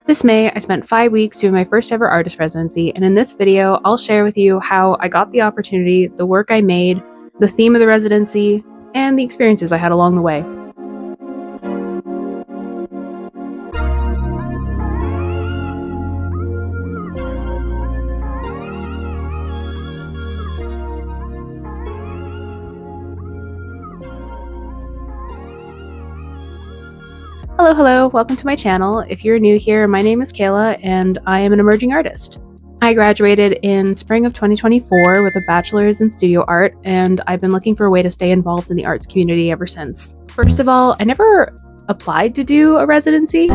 This May, I spent 5 weeks doing my first ever artist residency, and in this video, I'll share with you how I got the opportunity, the work I made, the theme of the residency, and the experiences I had along the way. Hello, welcome to my channel. If you're new here, my name is Kayla and I am an emerging artist. I graduated in spring of 2024 with a bachelor's in studio art, and I've been looking for a way to stay involved in the arts community ever since. First of all, I never applied to do a residency.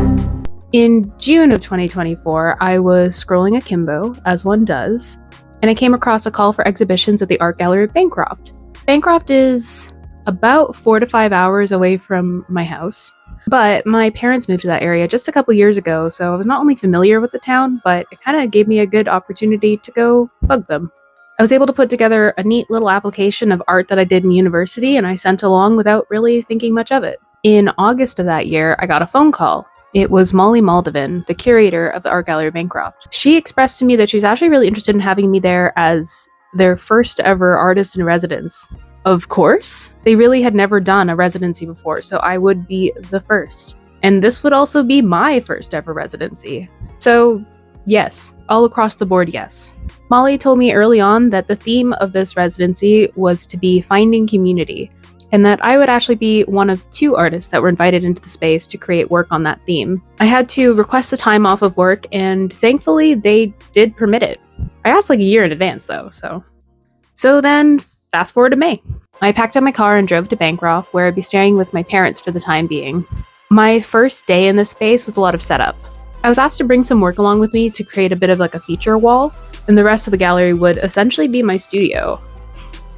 In June of 2024, I was scrolling akimbo, as one does, and I came across a call for exhibitions at the Art Gallery of Bancroft. Bancroft is about 4 to 5 hours away from my house. But my parents moved to that area just a couple years ago, so I was not only familiar with the town, but it kind of gave me a good opportunity to go bug them. I was able to put together a neat little application of art that I did in university, and I sent along without really thinking much of it. In August of that year, I got a phone call. It was Molly Maldivin, the curator of the Art Gallery of Bancroft. She expressed to me that she was actually really interested in having me there as their first ever artist in residence. Of course, they really had never done a residency before, so I would be the first. And this would also be my first ever residency. So yes, all across the board, yes. Molly told me early on that the theme of this residency was to be finding community, and that I would actually be one of 2 artists that were invited into the space to create work on that theme. I had to request the time off of work, and thankfully they did permit it. I asked like a year in advance though, so then fast forward to May. I packed up my car and drove to Bancroft, where I'd be staying with my parents for the time being. My first day in this space was a lot of setup. I was asked to bring some work along with me to create a bit of like a feature wall, and the rest of the gallery would essentially be my studio.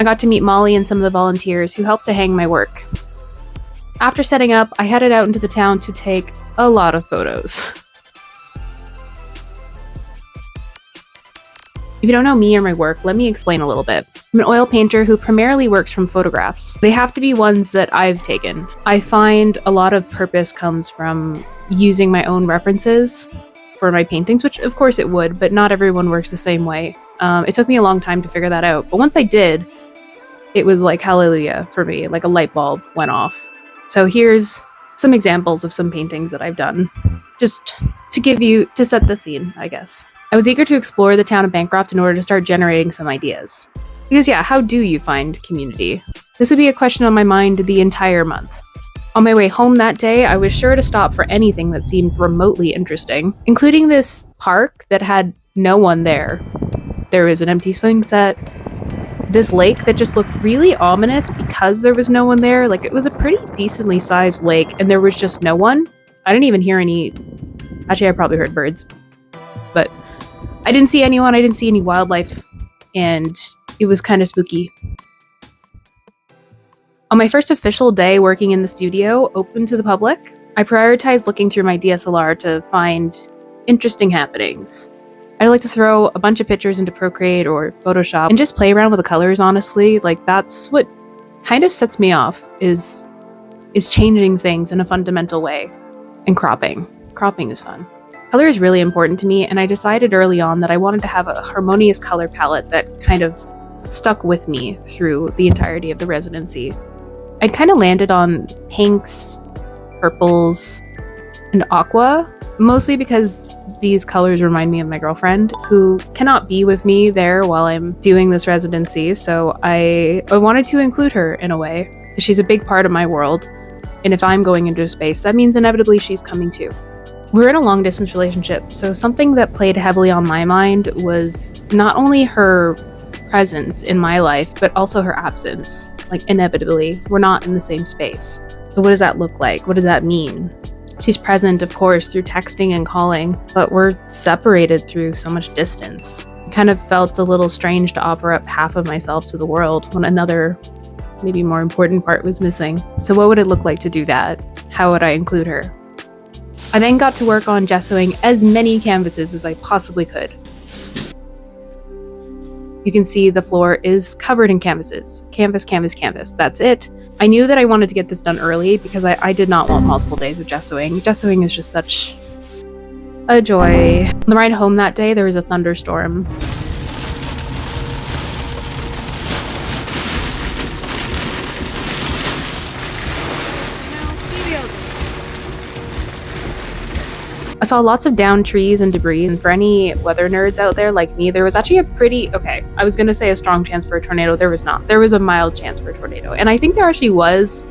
I got to meet Molly and some of the volunteers who helped to hang my work. After setting up, I headed out into the town to take a lot of photos. If you don't know me or my work, let me explain a little bit. I'm an oil painter who primarily works from photographs. They have to be ones that I've taken. I find a lot of purpose comes from using my own references for my paintings, which of course it would, but not everyone works the same way. It took me a long time to figure that out, but once I did, it was like hallelujah for me, like a light bulb went off. So here's some examples of some paintings that I've done, just to set the scene, I guess. I was eager to explore the town of Bancroft in order to start generating some ideas. Because yeah, how do you find community? This would be a question on my mind the entire month. On my way home that day, I was sure to stop for anything that seemed remotely interesting, including this park that had no one there. There was an empty swing set, this lake that just looked really ominous because there was no one there. Like, it was a pretty decently sized lake and there was just no one. I didn't even hear any, actually I probably heard birds, but I didn't see anyone, I didn't see any wildlife, and it was kind of spooky. On my first official day working in the studio, open to the public, I prioritized looking through my DSLR to find interesting happenings. I like to throw a bunch of pictures into Procreate or Photoshop and just play around with the colors, honestly. Like, that's what kind of sets me off, is changing things in a fundamental way. And cropping. Cropping is fun. Color is really important to me, and I decided early on that I wanted to have a harmonious color palette that kind of stuck with me through the entirety of the residency. I'd kind of landed on pinks, purples, and aqua, mostly because these colors remind me of my girlfriend, who cannot be with me there while I'm doing this residency, so I wanted to include her in a way. She's a big part of my world, and if I'm going into a space, that means inevitably she's coming too. We're in a long-distance relationship, so something that played heavily on my mind was not only her presence in my life, but also her absence. Like, inevitably, we're not in the same space. So what does that look like? What does that mean? She's present, of course, through texting and calling, but we're separated through so much distance. It kind of felt a little strange to offer up half of myself to the world when another, maybe more important part was missing. So what would it look like to do that? How would I include her? I then got to work on gessoing as many canvases as I possibly could. You can see the floor is covered in canvases. Canvas, canvas, canvas. That's it. I knew that I wanted to get this done early because I did not want multiple days of gessoing. Gessoing is just such A joy. On the ride home that day, there was a thunderstorm. I saw lots of downed trees and debris, and for any weather nerds out there like me, there was actually I was gonna say a strong chance for a tornado. There was not. There was a mild chance for a tornado. And I think there actually was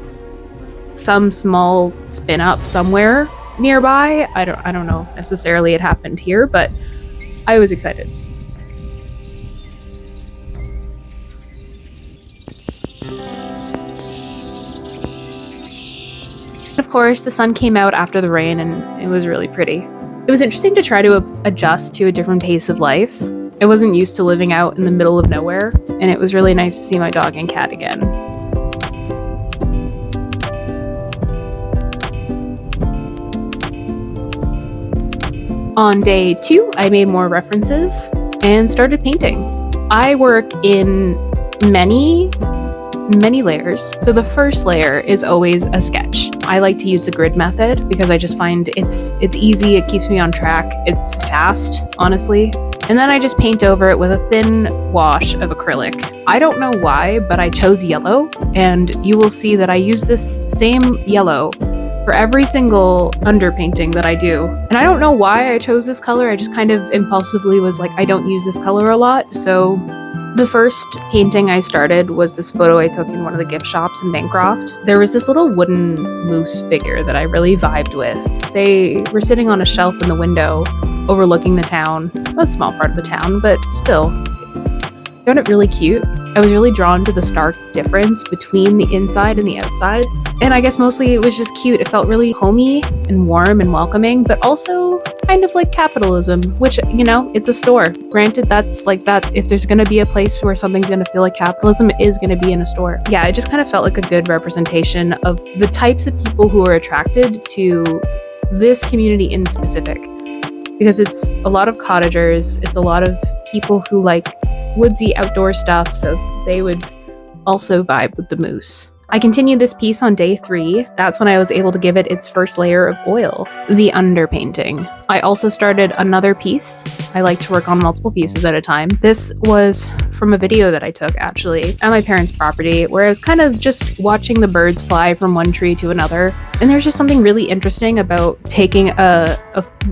some small spin up somewhere nearby. I don't know if necessarily it happened here, but I was excited. Of course, the sun came out after the rain and it was really pretty. It was interesting to try to adjust to a different pace of life. I wasn't used to living out in the middle of nowhere, and it was really nice to see my dog and cat again. On day 2, I made more references and started painting. I work in many layers. So the first layer is always a sketch. I like to use the grid method because I just find it's easy, it keeps me on track, it's fast, honestly. And then I just paint over it with a thin wash of acrylic. I don't know why, but I chose yellow, and you will see that I use this same yellow for every single underpainting that I do. And I don't know why I chose this color, I just kind of impulsively was like, I don't use this color a lot, so the first painting I started was this photo I took in one of the gift shops in Bancroft. There was this little wooden moose figure that I really vibed with. They were sitting on a shelf in the window overlooking the town, a small part of the town, but still. I found it really cute. I was really drawn to the stark difference between the inside and the outside. And I guess mostly it was just cute. It felt really homey and warm and welcoming, but also kind of like capitalism, which, you know, it's a store. Granted, that's like that. If there's going to be a place where something's going to feel like capitalism, it is going to be in a store. Yeah, it just kind of felt like a good representation of the types of people who are attracted to this community in specific. Because it's a lot of cottagers, it's a lot of people who like woodsy outdoor stuff, so they would also vibe with the moose. I continued this piece on day 3. That's when I was able to give it its first layer of oil, the underpainting. I also started another piece. I like to work on multiple pieces at a time. This was from a video that I took actually at my parents' property, where I was kind of just watching the birds fly from one tree to another. And there's just something really interesting about taking a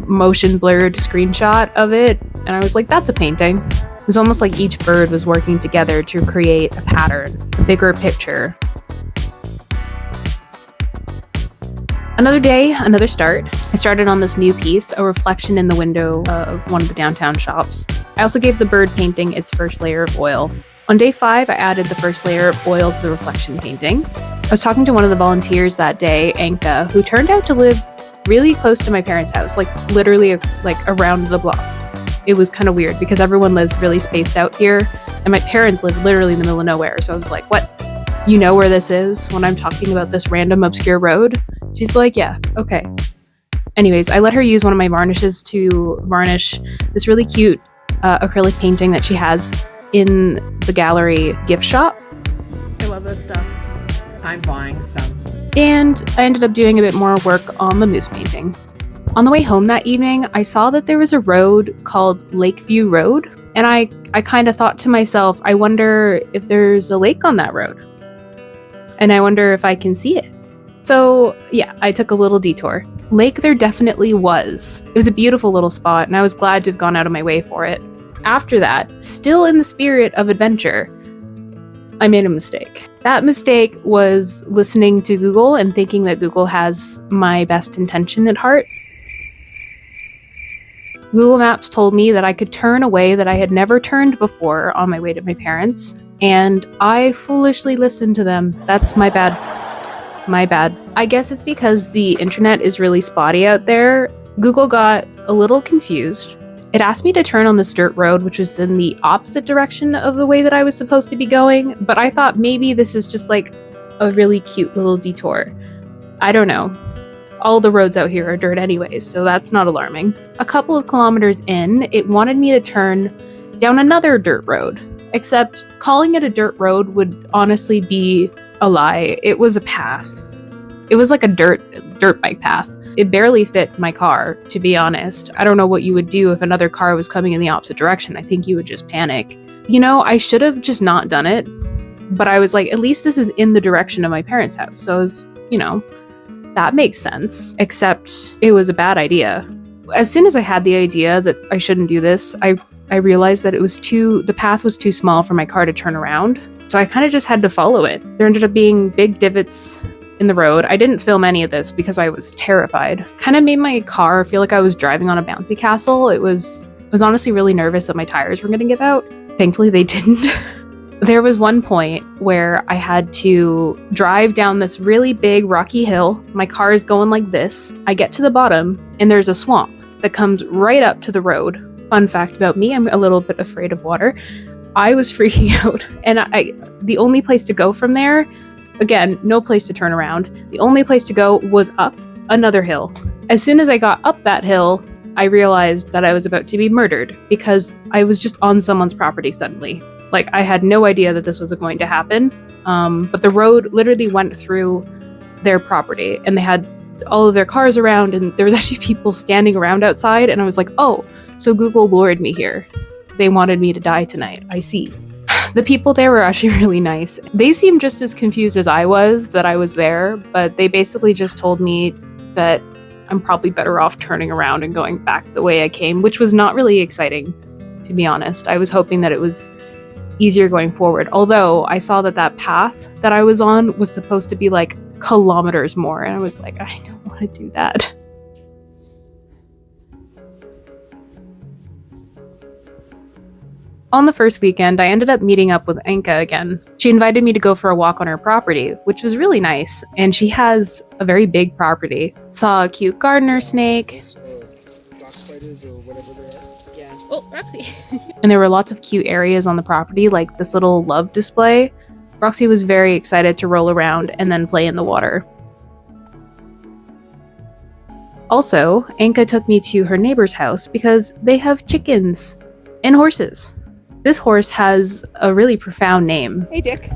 motion blurred screenshot of it. And I was like, that's a painting. It was almost like each bird was working together to create a pattern, a bigger picture. Another day, another start. I started on this new piece, a reflection in the window of one of the downtown shops. I also gave the bird painting its first layer of oil. On day 5, I added the first layer of oil to the reflection painting. I was talking to one of the volunteers that day, Anka, who turned out to live really close to my parents' house, like literally like around the block. It was kind of weird because everyone lives really spaced out here, and my parents live literally in the middle of nowhere. So I was like, what? You know where this is when I'm talking about this random obscure road? She's like, yeah, okay. Anyways, I let her use one of my varnishes to varnish this really cute acrylic painting that she has in the gallery gift shop. I love this stuff. I'm buying some. And I ended up doing a bit more work on the moose painting. On the way home that evening, I saw that there was a road called Lakeview Road, and I kind of thought to myself, I wonder if there's a lake on that road. And I wonder if I can see it. So yeah, I took a little detour. Lake there definitely was. It was a beautiful little spot, and I was glad to have gone out of my way for it. After that, still in the spirit of adventure, I made a mistake. That mistake was listening to Google and thinking that Google has my best intention at heart. Google Maps told me that I could turn a way that I had never turned before on my way to my parents', and I foolishly listened to them. That's my bad. My bad. I guess it's because the internet is really spotty out there. Google got a little confused. It asked me to turn on this dirt road, which was in the opposite direction of the way that I was supposed to be going, but I thought maybe this is just like a really cute little detour. I don't know. All the roads out here are dirt anyways, so that's not alarming. A couple of kilometers in, it wanted me to turn down another dirt road. Except calling it a dirt road would honestly be a lie. It was a path. It was like a dirt bike path. It barely fit my car, to be honest. I don't know what you would do if another car was coming in the opposite direction. I think you would just panic. I should have just not done it, but I was like, at least this is in the direction of my parents' house. So, that makes sense, except it was a bad idea. As soon as I had the idea that I shouldn't do this, I realized that the path was too small for my car to turn around. So I kind of just had to follow it. There ended up being big divots in the road. I didn't film any of this because I was terrified. Kind of made my car feel like I was driving on a bouncy castle. I was honestly really nervous that my tires were going to give out. Thankfully, they didn't. There was one point where I had to drive down this really big rocky hill. My car is going like this. I get to the bottom and there's a swamp that comes right up to the road. Fun fact about me, I'm a little bit afraid of water. I was freaking out, and the only place to go from there, again, no place to turn around. The only place to go was up another hill. As soon as I got up that hill, I realized that I was about to be murdered because I was just on someone's property suddenly. Like, I had no idea that this was going to happen, but the road literally went through their property, and they had all of their cars around, and there was actually people standing around outside, and I was like, oh, so Google lured me here. They wanted me to die tonight. I see. The people there were actually really nice. They seemed just as confused as I was that I was there, but they basically just told me that I'm probably better off turning around and going back the way I came, which was not really exciting, to be honest. I was hoping that it was easier going forward. Although I saw that path that I was on was supposed to be like kilometers more, and I was like, I don't want to do that. On the first weekend, I ended up meeting up with Anka again. She invited me to go for a walk on her property, which was really nice, and she has a very big property. Saw a cute gardener snake. Oh, Roxy. And there were lots of cute areas on the property, like this little love display. Roxy was very excited to roll around and then play in the water. Also, Anka took me to her neighbor's house because they have chickens and horses. This horse has a really profound name. Hey, Dick.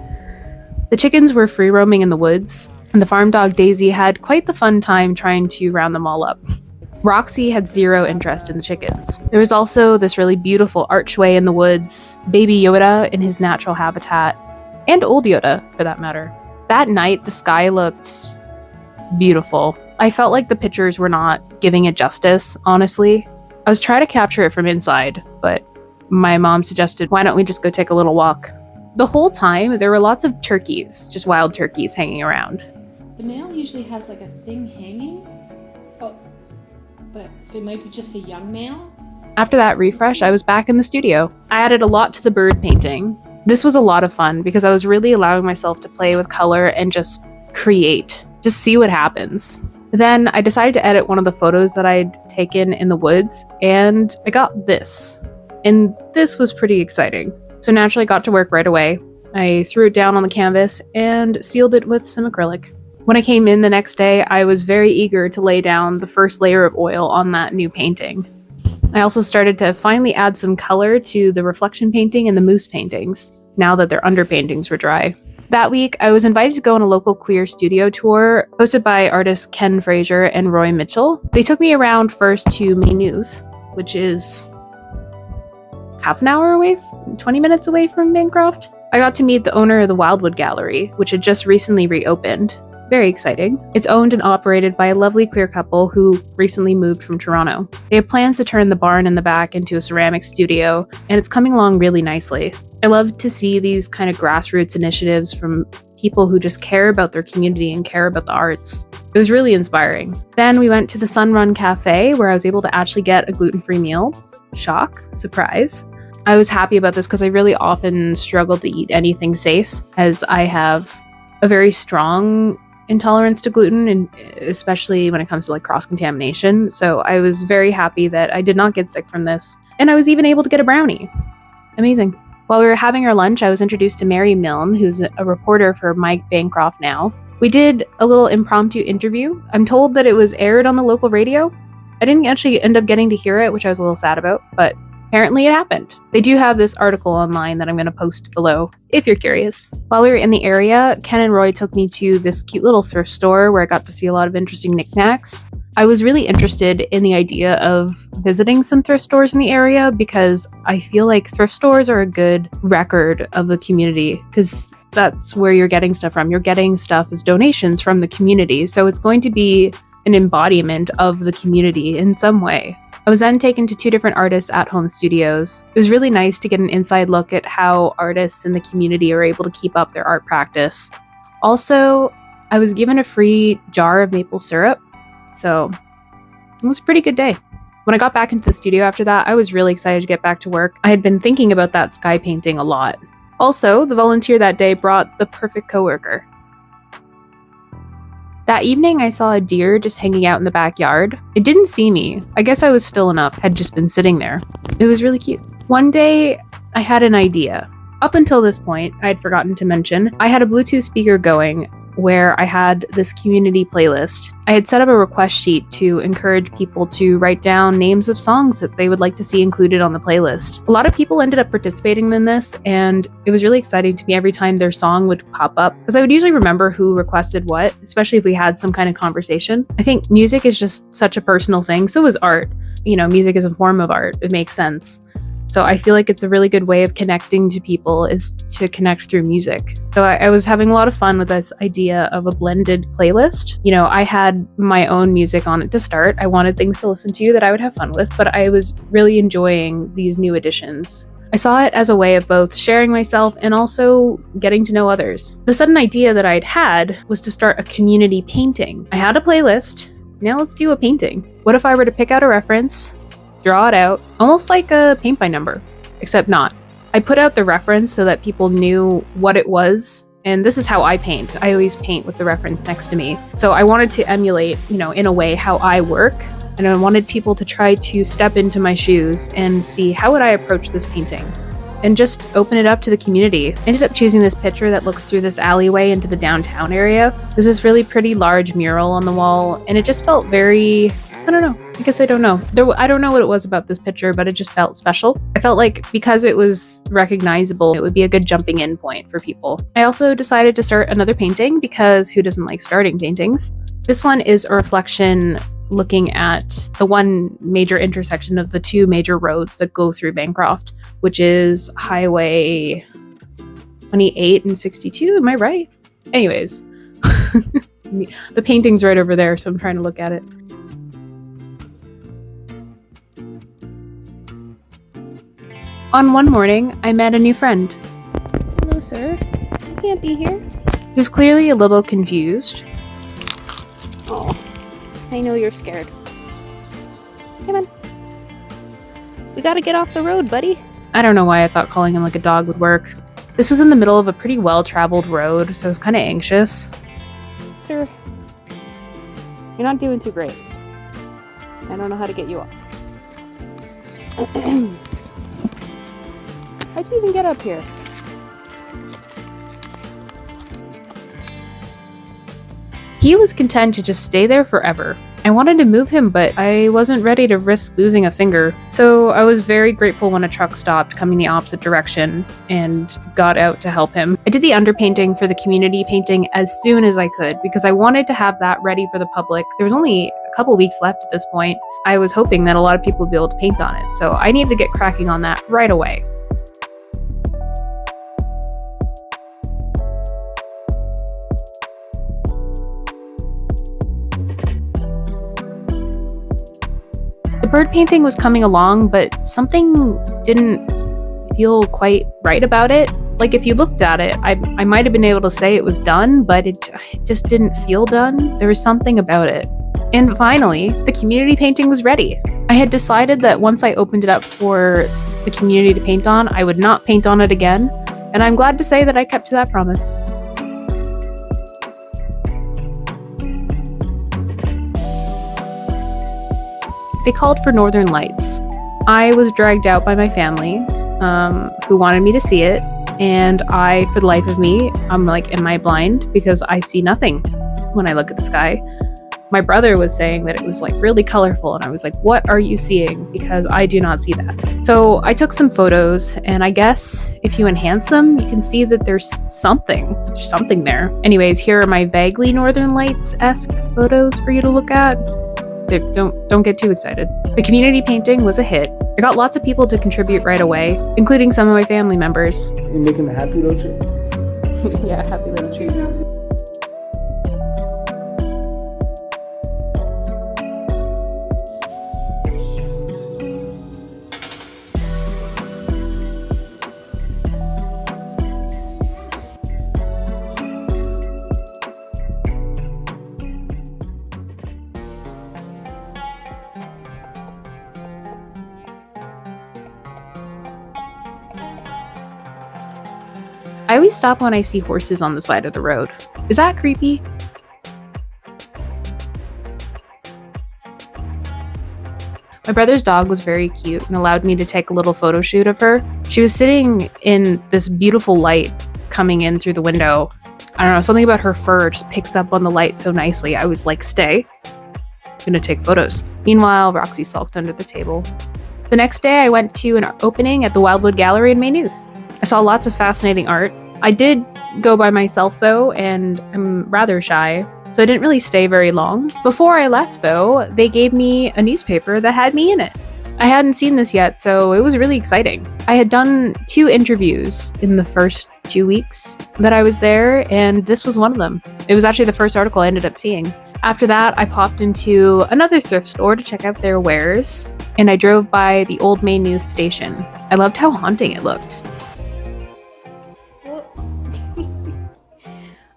The chickens were free roaming in the woods, and the farm dog Daisy had quite the fun time trying to round them all up. Roxy had zero interest in the chickens. There was also this really beautiful archway in the woods, baby Yoda in his natural habitat, and old Yoda, for that matter. That night, the sky looked beautiful. I felt like the pictures were not giving it justice, honestly. I was trying to capture it from inside, but my mom suggested, why don't we just go take a little walk? The whole time, there were lots of turkeys, just wild turkeys hanging around. The male usually has like a thing hanging. Oh, but it might be just a young male. After that refresh, I was back in the studio. I added a lot to the bird painting. This was a lot of fun because I was really allowing myself to play with color and just create, just see what happens. Then I decided to edit one of the photos that I'd taken in the woods, and I got this. And this was pretty exciting. So naturally I got to work right away. I threw it down on the canvas and sealed it with some acrylic. When I came in the next day, I was very eager to lay down the first layer of oil on that new painting. I also started to finally add some color to the reflection painting and the moose paintings, now that their underpaintings were dry. That week, I was invited to go on a local queer studio tour hosted by artists Ken Fraser and Roy Mitchell. They took me around first to Maynooth, which is half an hour away, 20 minutes away from Bancroft. I got to meet the owner of the Wildwood Gallery, which had just recently reopened. Very exciting. It's owned and operated by a lovely queer couple who recently moved from Toronto. They have plans to turn the barn in the back into a ceramic studio, and it's coming along really nicely. I love to see these kind of grassroots initiatives from people who just care about their community and care about the arts. It was really inspiring. Then we went to the Sun Run Cafe, where I was able to actually get a gluten-free meal. Shock, surprise. I was happy about this because I really often struggle to eat anything safe, as I have a very strong intolerance to gluten, and especially when it comes to like cross-contamination. So I was very happy that I did not get sick from this. And I was even able to get a brownie. Amazing. While we were having our lunch, I was introduced to Mary Milne, who's a reporter for Mike Bancroft Now. We did a little impromptu interview. I'm told that it was aired on the local radio. I didn't actually end up getting to hear it, which I was a little sad about, but apparently it happened. They do have this article online that I'm going to post below if you're curious. While we were in the area, Ken and Roy took me to this cute little thrift store where I got to see a lot of interesting knickknacks. I was really interested in the idea of visiting some thrift stores in the area because I feel like thrift stores are a good record of the community because that's where you're getting stuff from. You're getting stuff as donations from the community, so it's going to be an embodiment of the community in some way. I was then taken to 2 different artists' at-home studios. It was really nice to get an inside look at how artists in the community are able to keep up their art practice. Also, I was given a free jar of maple syrup, so it was a pretty good day. When I got back into the studio after that, I was really excited to get back to work. I had been thinking about that sky painting a lot. Also, the volunteer that day brought the perfect coworker. That evening, I saw a deer just hanging out in the backyard. It didn't see me. I guess I was still enough, had just been sitting there. It was really cute. One day, I had an idea. Up until this point, I had forgotten to mention, I had a Bluetooth speaker going where I had this community playlist. I had set up a request sheet to encourage people to write down names of songs that they would like to see included on the playlist. A lot of people ended up participating in this, and it was really exciting to me every time their song would pop up, because I would usually remember who requested what, especially if we had some kind of conversation. I think music is just such a personal thing, so is art. You know, music is a form of art, it makes sense. So I feel like it's a really good way of connecting to people is to connect through music. So I was having a lot of fun with this idea of a blended playlist. You know, I had my own music on it to start. I wanted things to listen to that I would have fun with, but I was really enjoying these new additions. I saw it as a way of both sharing myself and also getting to know others. The sudden idea that I'd had was to start a community painting. I had a playlist. Now let's do a painting. What if I were to pick out a reference, draw it out, almost like a paint by number, except not. I put out the reference so that people knew what it was, and this is how I paint. I always paint with the reference next to me. So I wanted to emulate, in a way, how I work, and I wanted people to try to step into my shoes and see how would I approach this painting, and just open it up to the community. I ended up choosing this picture that looks through this alleyway into the downtown area. There's this really pretty large mural on the wall, and it just felt very, I don't know. I guess I don't know. I don't know what it was about this picture, but it just felt special. I felt like because it was recognizable, it would be a good jumping in point for people. I also decided to start another painting because who doesn't like starting paintings? This one is a reflection looking at the one major intersection of the 2 major roads that go through Bancroft, which is Highway 28 and 62. Am I right? Anyways, the painting's right over there, so I'm trying to look at it. On one morning, I met a new friend. Hello, sir. You can't be here. He was clearly a little confused. Oh, I know you're scared. Come on. We gotta get off the road, buddy. I don't know why I thought calling him like a dog would work. This was in the middle of a pretty well-traveled road, so I was kind of anxious. Sir, you're not doing too great. I don't know how to get you off. How'd you even get up here? He was content to just stay there forever. I wanted to move him, but I wasn't ready to risk losing a finger. So I was very grateful when a truck stopped coming the opposite direction and got out to help him. I did the underpainting for the community painting as soon as I could because I wanted to have that ready for the public. There was only a couple weeks left at this point. I was hoping that a lot of people would be able to paint on it, so I needed to get cracking on that right away. The bird painting was coming along, but something didn't feel quite right about it. Like if you looked at it, I might have been able to say it was done, but it just didn't feel done. There was something about it. And finally, the community painting was ready. I had decided that once I opened it up for the community to paint on, I would not paint on it again, and I'm glad to say that I kept to that promise. They called for Northern Lights. I was dragged out by my family, who wanted me to see it, and I, for the life of me, I'm like, am I blind? Because I see nothing when I look at the sky. My brother was saying that it was like really colorful, and I was like, what are you seeing? Because I do not see that. So I took some photos, and I guess if you enhance them, you can see that there's something there. Anyways, here are my vaguely Northern Lights-esque photos for you to look at. Don't get too excited. The community painting was a hit. I got lots of people to contribute right away, including some of my family members. You making a happy little tree? Yeah, happy little tree. I always stop when I see horses on the side of the road. Is that creepy? My brother's dog was very cute and allowed me to take a little photo shoot of her. She was sitting in this beautiful light coming in through the window. I don't know, something about her fur just picks up on the light so nicely. I was like, stay. I'm gonna take photos. Meanwhile, Roxy sulked under the table. The next day, I went to an opening at the Wildwood Gallery in Maynooth. I saw lots of fascinating art. I did go by myself though, and I'm rather shy, so I didn't really stay very long. Before I left though, they gave me a newspaper that had me in it. I hadn't seen this yet, so it was really exciting. I had done 2 interviews in the first 2 weeks that I was there, and this was one of them. It was actually the first article I ended up seeing. After that, I popped into another thrift store to check out their wares, and I drove by the old Maynooth station. I loved how haunting it looked.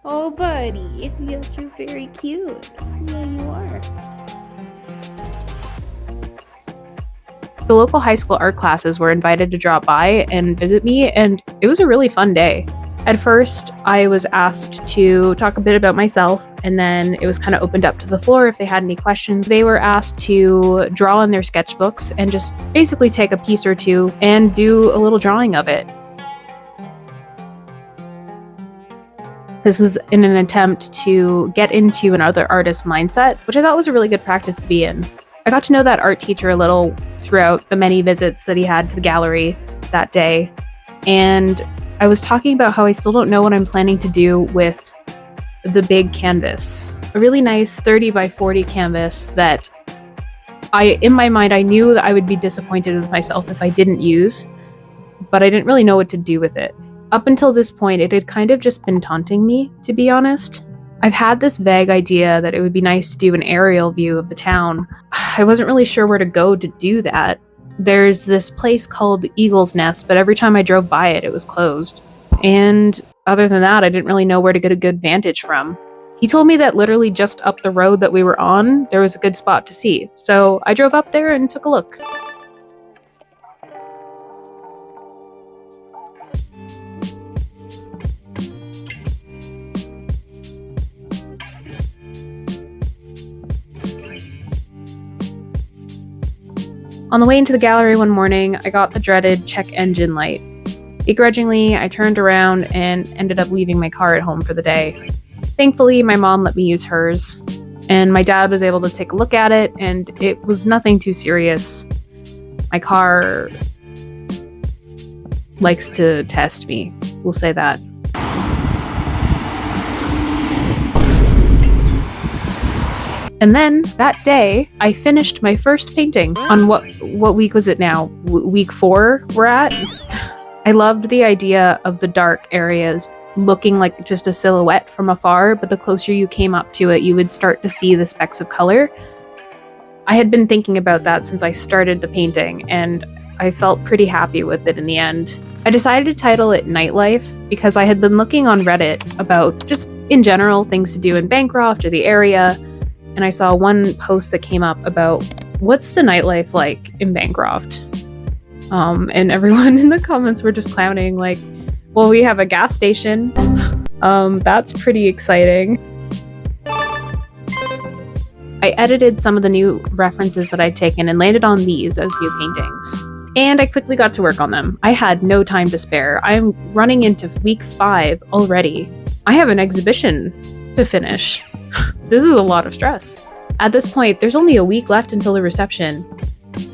Oh, buddy. Yes, you're very cute. Yeah, you are. The local high school art classes were invited to drop by and visit me, and it was a really fun day. At first, I was asked to talk a bit about myself, and then it was kind of opened up to the floor if they had any questions. They were asked to draw in their sketchbooks and just basically take a piece or two and do a little drawing of it. This was in an attempt to get into another artist's mindset, which I thought was a really good practice to be in. I got to know that art teacher a little throughout the many visits that he had to the gallery that day, and I was talking about how I still don't know what I'm planning to do with the big canvas. A really nice 30 by 40 canvas that in my mind, I knew that I would be disappointed with myself if I didn't use, but I didn't really know what to do with it. Up until this point, it had kind of just been taunting me, to be honest. I've had this vague idea that it would be nice to do an aerial view of the town. I wasn't really sure where to go to do that. There's this place called the Eagle's Nest, but every time I drove by it, it was closed. And other than that, I didn't really know where to get a good vantage from. He told me that literally just up the road that we were on, there was a good spot to see. So I drove up there and took a look. On the way into the gallery one morning, I got the dreaded check engine light. Begrudgingly, I turned around and ended up leaving my car at home for the day. Thankfully, my mom let me use hers, and my dad was able to take a look at it, and it was nothing too serious. My car likes to test me, we'll say that. And then, that day, I finished my first painting on what week was it now? Week 4 we're at? I loved the idea of the dark areas looking like just a silhouette from afar, but the closer you came up to it, you would start to see the specks of color. I had been thinking about that since I started the painting, and I felt pretty happy with it in the end. I decided to title it Nightlife because I had been looking on Reddit about just, in general, things to do in Bancroft or the area, and I saw one post that came up about what's the nightlife like in Bancroft? And everyone in the comments were just clowning, like, well, we have a gas station. That's pretty exciting. I edited some of the new references that I'd taken and landed on these as new paintings. And I quickly got to work on them. I had no time to spare. I'm running into week 5 already. I have an exhibition to finish. This is a lot of stress. At this point, there's only a week left until the reception.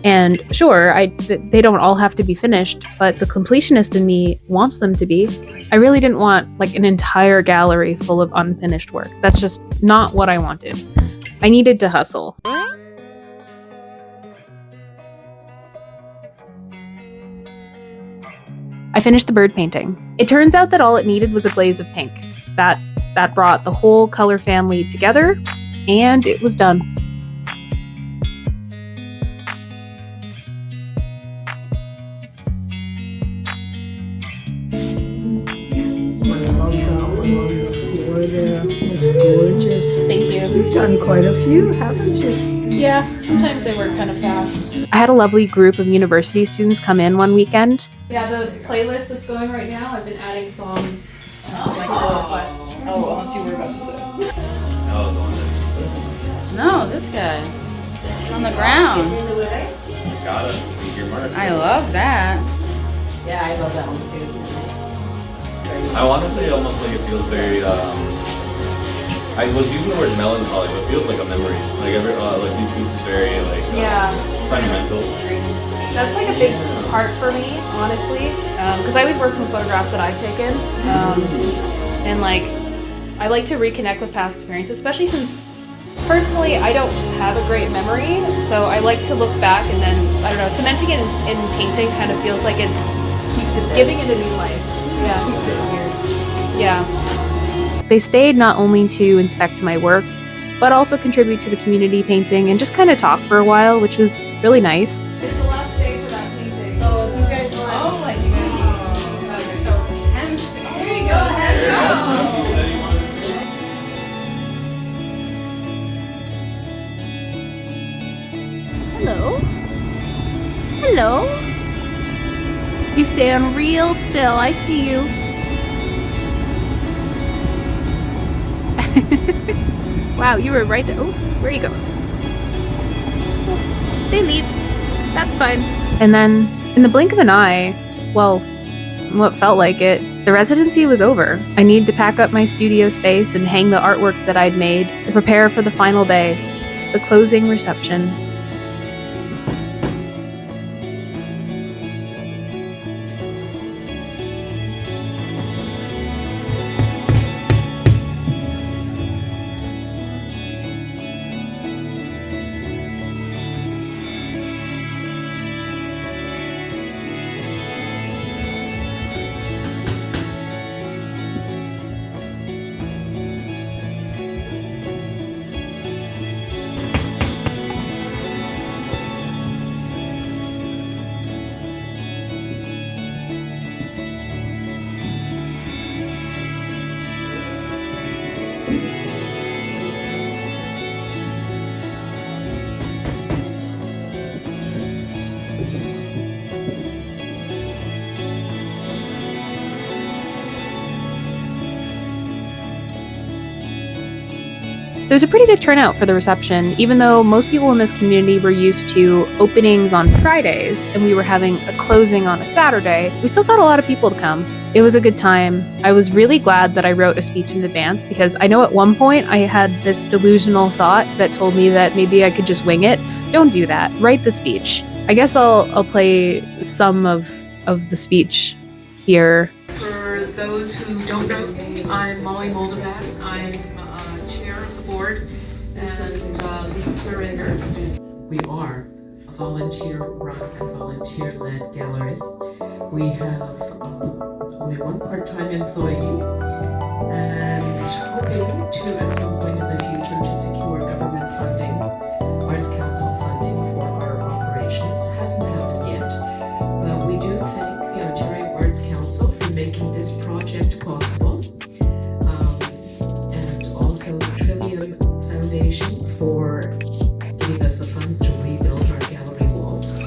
And sure, they don't all have to be finished, but the completionist in me wants them to be. I really didn't want like an entire gallery full of unfinished work. That's just not what I wanted. I needed to hustle. I finished the bird painting. It turns out that all it needed was a glaze of pink. That brought the whole color family together, and it was done. It's gorgeous. Thank you. You've done quite a few, haven't you? Yeah, sometimes they work kind of fast. I had a lovely group of university students come in one weekend. Yeah, the playlist that's going right now, I've been adding songs like a request. Oh, unless you were about to say. No, this guy. It's on the ground. Got it. Leave your mark. I love that. Yeah, I love that one too. I want to say almost like it feels very. I was using the word melancholy, but it feels like a memory. Like like these pieces very like sentimental. That's like a big part for me, honestly, because I always work from photographs that I've taken, and like I like to reconnect with past experiences, especially since personally I don't have a great memory, so I like to look back and then I don't know, cementing it in painting kind of feels like it's giving it a new life. Yeah, keeps it here. Yeah. They stayed not only to inspect my work, but also contribute to the community painting and just kind of talk for a while, which was really nice. It's the last day for that painting. So if you guys want. Oh, like, that's so tempting. There you go, ahead. Hello? Hello? You stand real still, I see you. Wow, you were right there. Oh, where are you going? They leave. That's fine. And then, in the blink of an eye, well, what felt like it, the residency was over. I needed to pack up my studio space and hang the artwork that I'd made to prepare for the final day, the closing reception. There was a pretty good turnout for the reception, even though most people in this community were used to openings on Fridays and we were having a closing on a Saturday. We still got a lot of people to come. It was a good time. I was really glad that I wrote a speech in advance because I know at one point I had this delusional thought that told me that maybe I could just wing it. Don't do that. Write the speech. I guess I'll play some of the speech here. For those who don't know me, I'm Molly Moldovan. I'm chair of the board and lead curator. We are a volunteer-run and volunteer-led gallery. We have only one part-time employee and hoping to, at some point in the future, to secure government funding, Arts Council funding for our operations. Hasn't happened yet, but we do thank the Ontario Arts Council for making this project possible, and also the Trillium Foundation for giving us the funds to rebuild our gallery walls.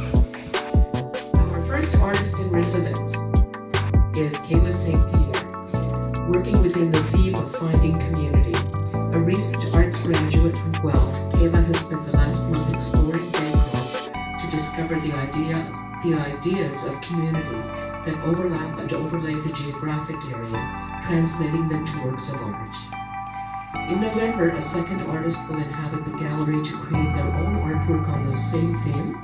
Our first artist in residence is Kayla St-Pierre, working within the theme of finding community. A recent arts graduate from Guelph, Kayla has spent the last month exploring Bancroft to discover the ideas of community that overlap and overlay the geographic area, translating them to works of art. In November, a second artist will inhabit the gallery to create their own artwork on the same theme.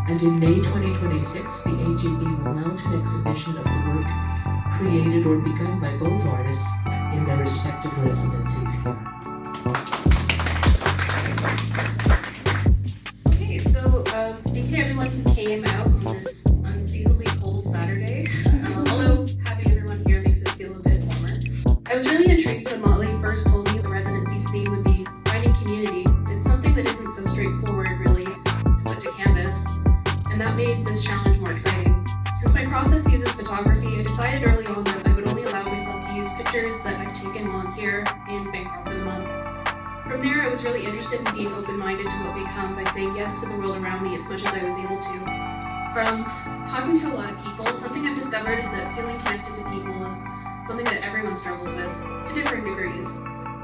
And in May 2026, the AGB will mount an exhibition of the work created or begun by both artists in their respective residencies here. Okay, so thank you to everyone who came out on this unseasonably cold Saturday. Although having everyone here makes it feel a bit warmer. I was really intrigued when Molly first told me the residency's theme would be finding community. It's something that isn't so straightforward, really, to put to canvas, and that made this challenge more exciting. Since my process uses photography, I decided early on that I would only allow myself to use pictures that I've taken while I'm here in Bancroft for the month. From there, I was really interested in being open-minded to what may come by saying yes to the world around me as much as I was able to. From talking to a lot of people, something I've discovered is that feeling connected to people is something that everyone struggles with, to different degrees.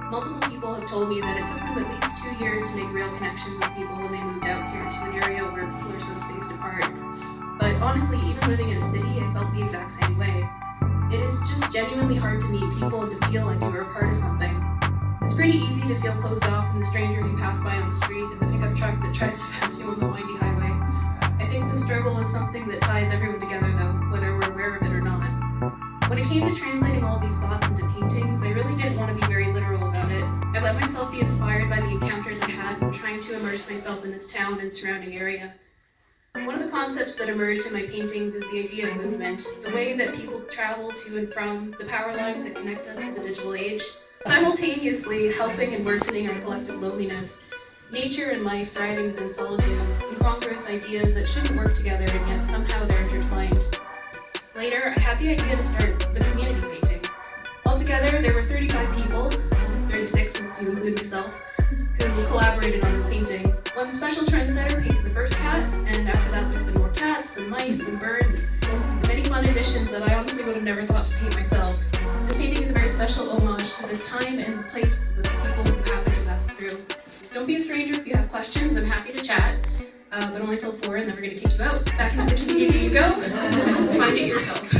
Multiple people have told me that it took them at least 2 years to make real connections with people when they moved out here to an area where people are so spaced apart. But honestly, even living in a city, I felt the exact same way. It is just genuinely hard to meet people and to feel like you are a part of something. It's pretty easy to feel closed off from the stranger you pass by on the street and the pickup truck that tries to pass you on the windy highway. I think the struggle is something that ties everyone together though, whether we're aware of it or not. When it came to translating all these thoughts into paintings, I really didn't want to be very literal about it. I let myself be inspired by the encounters I had when trying to immerse myself in this town and surrounding area. One of the concepts that emerged in my paintings is the idea of movement, the way that people travel to and from, the power lines that connect us with the digital age, simultaneously helping and worsening our collective loneliness, nature and life thriving within solitude, incongruous ideas that shouldn't work together and yet somehow they're intertwined. Later, I had the idea to start the community painting. Altogether, there were 35 people, 36 if you include myself, who collaborated on this painting. One special trendsetter painted the first cat, and after that there have been more cats and mice and birds, and many fun additions that I honestly would have never thought to paint myself. This painting is a very special homage to this time and the place with the people who happened to pass through. Don't be a stranger if you have questions, I'm happy to chat, but only till 4 and then we're going to kick you out. Back into the community you go, find it yourself.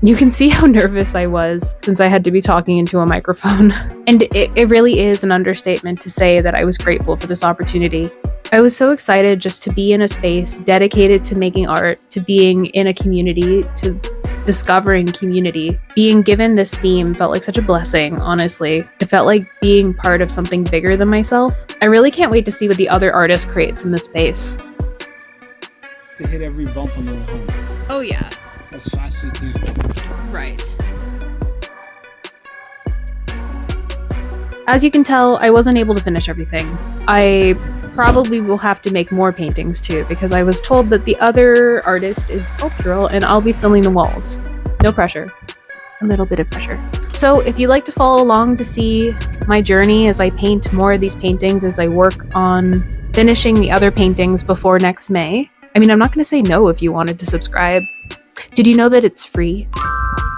You can see how nervous I was since I had to be talking into a microphone. And it really is an understatement to say that I was grateful for this opportunity. I was so excited just to be in a space dedicated to making art, to being in a community, to discovering community. Being given this theme felt like such a blessing, honestly. It felt like being part of something bigger than myself. I really can't wait to see what the other artist creates in this space. To hit every bump on the way home. Oh yeah. As fast as you can. Right. As you can tell, I wasn't able to finish everything. I probably will have to make more paintings too, because I was told that the other artist is sculptural and I'll be filling the walls. No pressure. A little bit of pressure. So if you'd like to follow along to see my journey as I paint more of these paintings, as I work on finishing the other paintings before next May, I mean, I'm not going to say no if you wanted to subscribe. Did you know that it's free?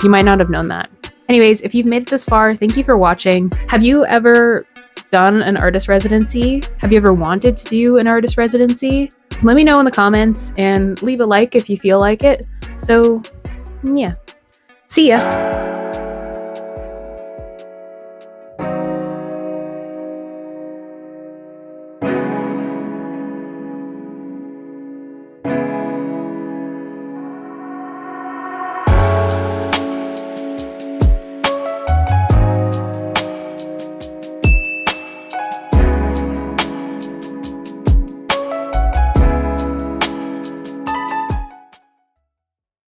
You might not have known that. Anyways, if you've made it this far, thank you for watching. Have you ever done an artist residency? Have you ever wanted to do an artist residency? Let me know in the comments and leave a like if you feel like it. So, yeah. See ya!